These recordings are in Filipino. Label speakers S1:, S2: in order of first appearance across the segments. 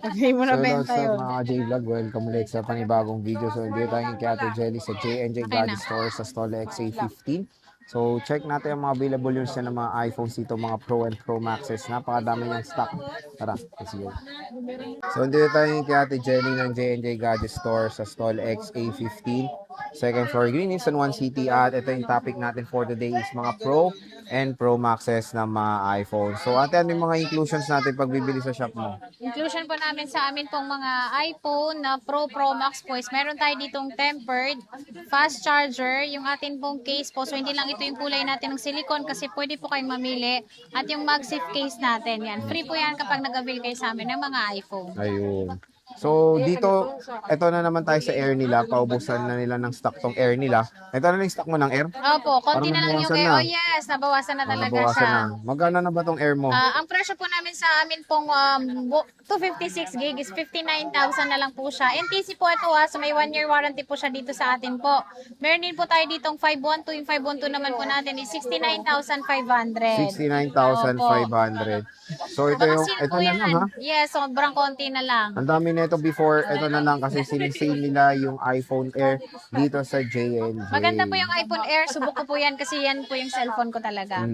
S1: Lagay mo na
S2: So, what's
S1: benta
S2: up
S1: yun.
S2: mga J-Vlog? Welcome ulit sa panibagong video. So, dito tayo kay Ate Jelly sa J&J
S1: Okay na.
S2: Gadget Store sa Stall XA15. So, check natin ang mga available yun siya ng mga iPhones dito, mga Pro and Pro Maxes. Napakadami niyang stock. Tara, let's go. So, dito tayo kay Ate Jelly ng J&J Gadget Store sa Stall XA15. Second floor, Green Hills, San Juan City. At ito yung topic natin for today is mga Pro and Pro Maxes ng mga iPhone. So, ate, ano yung mga inclusions natin pag bibili sa shop mo?
S1: Inclusion po namin sa amin pong mga iPhone na Pro Max po is meron tayo ditong tempered, fast charger, yung atin pong case po. So hindi lang ito yung kulay natin ng silicone kasi pwede po kayong mamili. At yung MagSafe case natin, yan. Free po yan kapag nag-avail kayo sa amin ng mga iPhone.
S2: Ayun. So, dito, ito na naman tayo sa air nila. Paubusan na nila ng stock tong air nila. Ito na lang yung stock mo ng air?
S1: Opo,
S2: Parang
S1: konti na lang yung
S2: nabawasan
S1: kay,
S2: na.
S1: oh yes, nabawasan na talaga
S2: Nabawasan
S1: siya.
S2: na. Magkano na ba tong air mo?
S1: Ang presyo po namin sa amin pong 256 gig is 59,000 na lang po siya. NTC po ito so may 1 year warranty po siya dito sa atin po. Meron din po tayo ditong 512, yung 512 naman po natin is 69,500. Opo.
S2: 69,500. So,
S1: Mga seal
S2: ito
S1: po
S2: na lang
S1: yan.
S2: ha.
S1: Yes, sobrang konti na lang.
S2: Ang dami na ito before, ito na lang kasi sinisale nila yung iPhone Air dito sa J&J.
S1: Maganda po yung iPhone Air. Subok ko po yan kasi yan po yung cellphone ko talaga.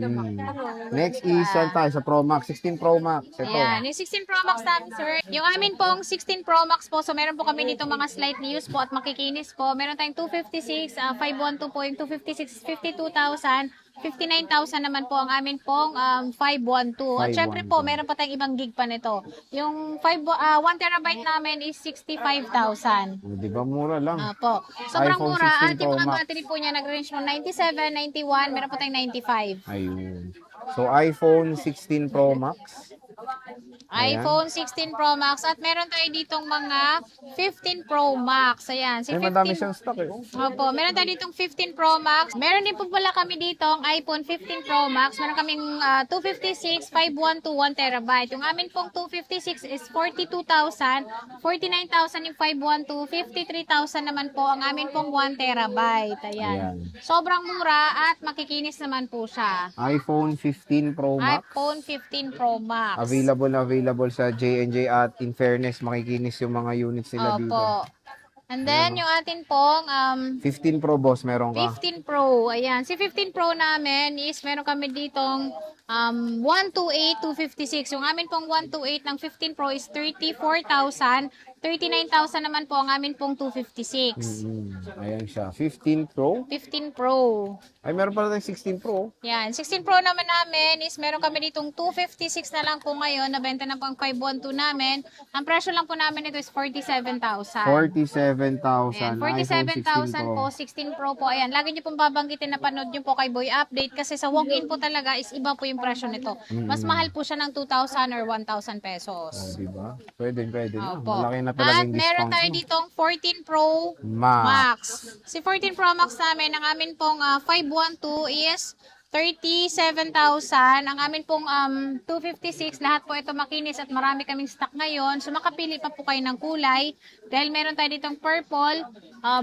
S2: Next is, yan tayo sa Pro Max, 16 Pro Max. Ito.
S1: Ayan, yung 16 Pro Max namin, sir. Yung amin pong 16 Pro Max po, so meron po kami dito mga slightly used po at makikinis po. Meron tayong 256, 512 po, yung 256 is 52,000. 59,000 naman po ang amin pong 512. At syempre po,
S2: 512.
S1: meron pa tayong ibang gig pa nito. Yung 1 terabyte namin is 65,000.
S2: Di ba mura lang?
S1: Po. Sobrang
S2: iPhone
S1: mura
S2: 16
S1: at yung
S2: Pro
S1: mga
S2: Max.
S1: battery po niya nag-range mo 97, 91, meron pa tayong 95.
S2: Ayun. So, iPhone 16 Pro Max. Ayan.
S1: iPhone 16 Pro Max at meron tayo ditong mga 15 Pro Max. Ayan, si
S2: Ay, madami
S1: 15.
S2: siyang stock eh.
S1: Opo, meron tayo ditong 15 Pro Max. Meron din po pala kami ditong iPhone 15 Pro Max. Meron kaming 256, 512, 1 terabyte. Yung amin pong 256 is 42,000, 49,000 yung 512, 53,000 naman po ang amin pong 1 terabyte. Ayan.
S2: Ayan.
S1: Sobrang mura at makikinis naman po siya.
S2: iPhone 15 Pro Max.
S1: iPhone 15 Pro Max.
S2: Available sa J&J at in fairness, makikinis yung mga units nila dito.
S1: Opo. And then, yung atin pong
S2: 15 Pro boss, meron ka?
S1: 15 Pro. Ayan. Si 15 Pro namin is meron kami ditong 128, 256. Yung amin pong 128 ng 15 Pro is 34,000. 39,000 naman po ang amin pong 256.
S2: Ayan siya. 15 Pro.
S1: 15 Pro.
S2: Ay, meron pala tayong 16 Pro.
S1: Yan. 16 Pro naman namin is meron kami ditong 256 na lang po ngayon. Nabenta na po ang 512 namin. Ang presyo lang po namin ito is 47,000.
S2: 47,000.
S1: Ayan, 47,000 po, 16 Pro po. Ayan, lagi niyo pong babanggitin na panood niyo po kay Boy Update kasi sa walk-in po talaga is iba po yung presyo nito. Mas mahal po siya ng 2,000 or 1,000 pesos.
S2: Diba? Pwede na.
S1: Opo.
S2: Malaki na
S1: At
S2: talaga yung
S1: meron
S2: discount
S1: tayo
S2: mo.
S1: ditong 14 Pro
S2: Max.
S1: Max. Si 14 Pro Max namin, ang amin pong 512 is 37,000. Ang amin pong 256, lahat po ito makinis at marami kaming stock ngayon. So makapili pa po kayo ng kulay dahil meron tayo ditong purple,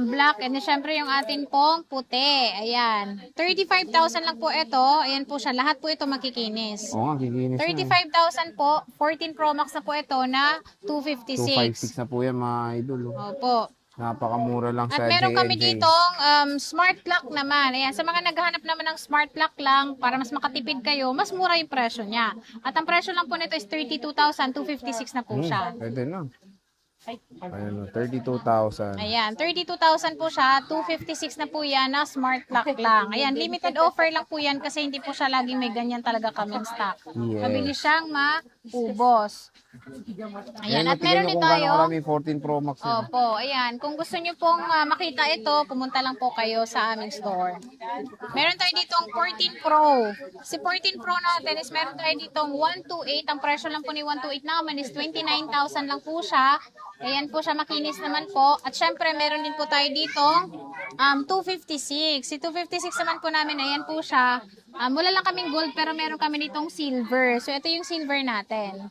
S1: black, and then syempre yung atin pong puti. Ayan. 35,000 lang po ito. Ayan po siya. Lahat po ito makikinis.
S2: Oo nga, kikinis na.
S1: 35,000 po. 14 Pro Max na po ito na 256.
S2: 256 na po yan mga idol.
S1: Opo.
S2: Napakamura lang
S1: At
S2: sa
S1: meron kami
S2: J&J.
S1: ditong smart lock naman. Ayan, sa mga naghahanap naman ng smart lock lang para mas makatipid kayo, mas mura yung presyo niya. At ang presyo lang po nito is 32,256 na po siya.
S2: Pwede na. Ayan, 32,000.
S1: Ayan, 32,000 po siya, 256 na po yan na smart lock lang. Ayan, limited offer lang po yan kasi hindi po siya laging may ganyan talaga kaming stock.
S2: Yes.
S1: Mabilis siyang maubos. Ayan, at meron din
S2: kung gaano
S1: tayo.
S2: karami 14 Pro Max yan.
S1: Opo, ayan. Kung gusto nyo pong makita ito, pumunta lang po kayo sa aming store. Meron tayo ditong 14 Pro. Si 14 Pro natin is meron tayo ditong 128. Ang presyo lang po ni 128 naman is 29,000 lang po siya. Ayan po siya, makinis naman po. At syempre, meron din po tayo ditong 256. Si 256 naman po namin, ayan po siya. Wala lang kaming gold, pero meron kami ditong silver. So, ito yung silver natin.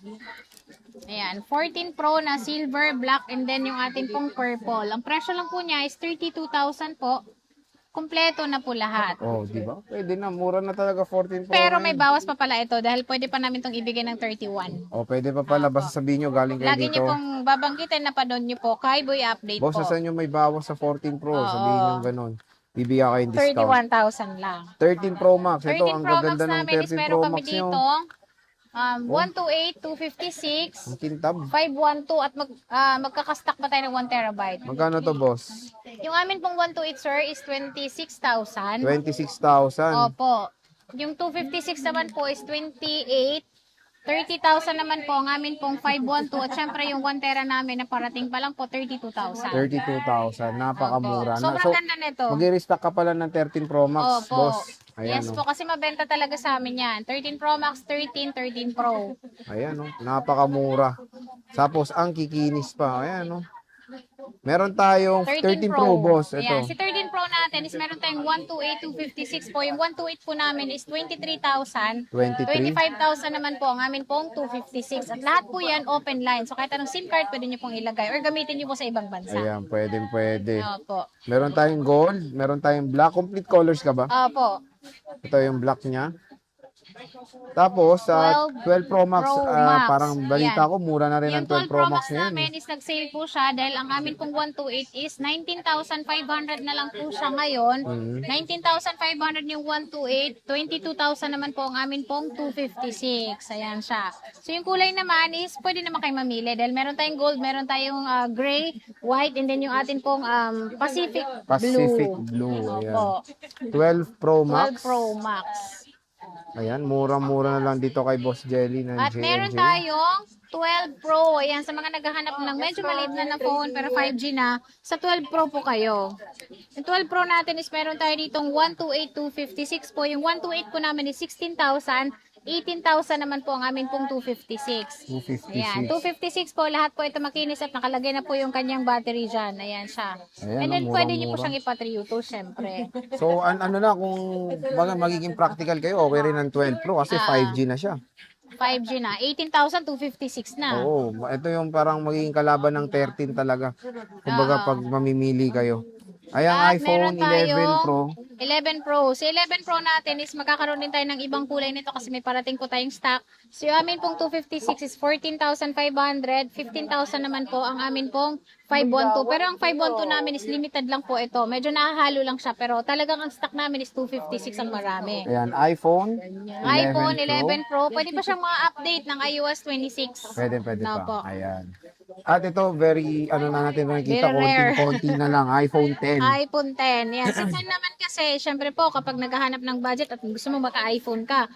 S1: Ayan, 14 Pro na silver, black, and then yung ating pong purple. Ang presyo lang po niya is 32,000 po. kumpleto na po lahat.
S2: Oh, di ba? Pwede na. Mura na talaga 14 Pro
S1: Pero
S2: na
S1: may
S2: yun.
S1: bawas pa pala ito dahil pwede pa namin itong ibigay ng 31.
S2: Oh, pwede pa pala. Basta sabihin nyo, galing kayo
S1: Lagi
S2: dito.
S1: niyo pong babanggitin na panood niyo po kay Boy Update
S2: Boss,
S1: po.
S2: sa inyo may bawas sa 14 Pro.
S1: Oo.
S2: Sabihin nyo ganun. Bibigyan kayo ng discount.
S1: 31,000 lang.
S2: 13 Pro Max. Ito,
S1: 13
S2: ang
S1: Pro Max
S2: gaganda ng
S1: namin is
S2: 13
S1: meron
S2: Pro
S1: kami
S2: Max nyo.
S1: dito 128, 256,
S2: Ang kintab.
S1: 512 at magkakastock pa tayo ng 1 terabyte.
S2: Magkano to, boss?
S1: Yung amin pong 128 sir is 26,000.
S2: 26,000.
S1: Opo. Yung 256 naman po is 28. 30,000 naman po ang amin pong 512 at syempre yung 1 tera namin na parating pa lang po 32,000.
S2: 32,000. Napakamura.
S1: Sobrang ganda nito.
S2: Mag-restock ka pala ng 13 Pro Max,
S1: Opo.
S2: boss. Ayan,
S1: Yes
S2: oh.
S1: po, kasi mabenta talaga sa amin yan. 13 Pro Max, 13, 13 Pro.
S2: Ayan, oh. Napakamura. Tapos, ang kikinis pa. Ayan, oh. Meron tayong 13 Pro, boss. Ito.
S1: Ayan, si 13 Pro natin is meron tayong 128, 256 po. Yung 128 po namin is 23,000.
S2: 23.
S1: 25,000 naman po ang amin pong 256. At lahat po yan open line. So kahit anong SIM card pwede nyo pong ilagay or gamitin nyo po sa ibang bansa.
S2: Ayan, pwede.
S1: Opo.
S2: Meron tayong gold, meron tayong black. Complete colors ka ba?
S1: Opo.
S2: Ito yung black niya. Tapos, sa 12 Pro Max,
S1: Pro Max.
S2: parang balita
S1: Yan.
S2: ko, mura na rin ang
S1: Yung
S2: 12 Pro Max ngayon.
S1: namin is nag-sale po siya dahil ang amin pong 128 is 19,500 na lang po siya ngayon. 19,500 yung 128, 22,000 naman po ang amin pong 256. Ayan siya. So yung kulay naman is pwede naman kayo mamili dahil meron tayong gold, meron tayong gray, white, and then yung atin pong Pacific
S2: Blue. Ayan.
S1: Opo.
S2: 12 Pro
S1: 12
S2: Max.
S1: Pro Max.
S2: Ayan, mura-mura na lang dito kay Boss Jelly ng
S1: At
S2: J&J.
S1: meron tayong 12 Pro. Ayan, sa mga naghahanap ng medyo maliit na na phone pero 5G na, sa 12 Pro po kayo. Yung 12 Pro natin is meron tayo ditong 128, 256 po. Yung 128 po namin is 16,000. 18,000 naman po ang amin pong 256.
S2: 256.
S1: Ayan, 256 po. Lahat po ito makinis at nakalagay na po yung kanyang battery dyan. Ayan siya.
S2: Ayan,
S1: And then pwede niyo po
S2: murang-mura.
S1: siyang ipa-3U2, syempre.
S2: So, ano na, kung magiging practical kayo, okay rin ang 12 Pro kasi 5G na siya.
S1: 5G na. 18,256 na.
S2: Oo, ito yung parang magiging kalaban ng 13 talaga. Kumbaga, pag mamimili kayo. Ayan,
S1: At
S2: iPhone
S1: meron tayong
S2: 11 Pro.
S1: 11 Pro. Si 11 Pro natin is magkakaroon din tayo ng ibang kulay nito kasi may parating po tayong stock. So yung amin pong 256 is 14,500. 15,000 naman po ang amin pong 512. Pero ang 512 namin is limited lang po ito. Medyo nakahalo lang siya pero talagang ang stock namin is 256 ang marami.
S2: Ayan, iPhone
S1: iPhone 11 Pro. Pwede pa siyang ma-update ng iOS 26.
S2: Pwede
S1: Opo.
S2: pa. Ayan. At ito, very, na natin nakikita,
S1: Very rare.
S2: konti na lang. iPhone 10.
S1: iPhone 10. Yan. Si 10 naman kasi, syempre po, kapag naghahanap ng budget at gusto mo maka-iPhone ka,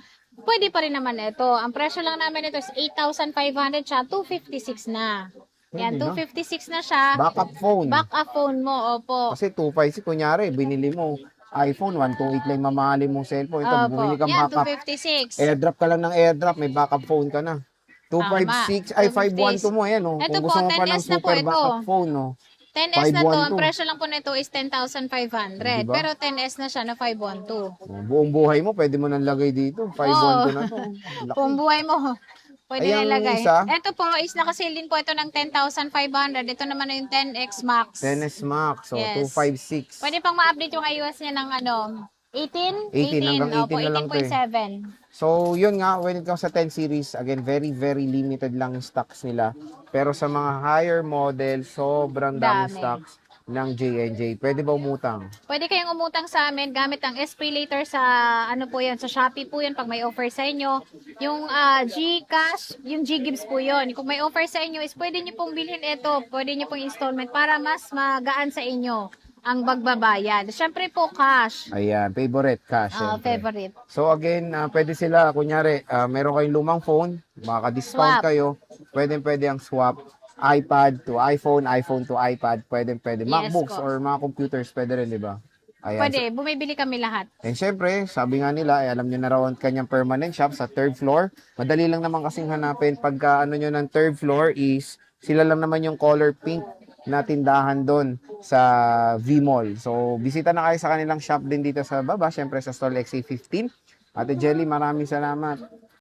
S1: pwede pa rin naman ito. Ang presyo lang namin ito is 8,500 siya, 256 na. Yan,
S2: Pwede na.
S1: 256 na siya.
S2: Backup phone.
S1: Back-up phone mo, opo.
S2: Kasi 256, kunyari, binili mo iPhone, 128 lang mamahalin mong cellphone. Ito,
S1: Opo.
S2: bumili ka
S1: Yan,
S2: backup.
S1: 256.
S2: Airdrop ka lang ng airdrop, may backup phone ka na. 256, ay 512 mo, ayan, oh.
S1: Ito
S2: Kung
S1: po,
S2: gusto mo pa ng
S1: 10S na po
S2: super
S1: ito.
S2: backup phone, no.
S1: 10S na to, ang
S2: 512.
S1: presyo lang po nito is 10,500.
S2: Diba?
S1: Pero 10S na siya na 512.
S2: Buong buhay mo, pwede mo nang lagay dito. 512 na to. Laki.
S1: Kung buhay mo, pwede
S2: Ay, ang
S1: na ilagay.
S2: isa?
S1: Ito po, is nakasale din po ito ng 10,500. Ito naman na yung 10X Max.
S2: 10S Max, so
S1: Yes.
S2: 256.
S1: Pwede pang ma-update yung iOS niya ng 18?
S2: 18 hanggang 18
S1: Opo,
S2: na lang to eh.
S1: 18.7.
S2: So, yun nga, when it comes sa 10 series, again, very, very limited lang yung stocks nila. Pero sa mga higher model, sobrang daming
S1: Dami.
S2: stocks ng J&J. Pwede ba umutang?
S1: Pwede kayong umutang sa amin gamit ang SPay later sa ano po yan, sa Shopee po yan pag may offer sa inyo. Yung GCash, yung GGives po yon. Kung may offer sa inyo is pwede nyo pong bilhin ito, pwede nyo pong installment para mas magaan sa inyo ang magbabayad. Siyempre po cash.
S2: Ayan, favorite cash. syempre.
S1: Favorite.
S2: So again, pwede sila, kunyari, meron kayong lumang phone,
S1: Swap.
S2: makaka-discount kayo, pwede ang swap. iPad to iPhone, iPhone to iPad, pwede.
S1: Yes
S2: MacBooks
S1: po.
S2: or mga computers, pwede rin, di ba? Ayan.
S1: Pwede, bumibili kami lahat.
S2: And syempre, sabi nga nila, alam nyo na raw ang kanyang permanent shop sa third floor. Madali lang naman kasing hanapin. Pagka ano nyo ng third floor is, sila lang naman yung color pink na tindahan doon sa V-Mall. So, bisita na kayo sa kanilang shop din dito sa baba. Syempre sa stall XA15. Ate Jelly, maraming salamat.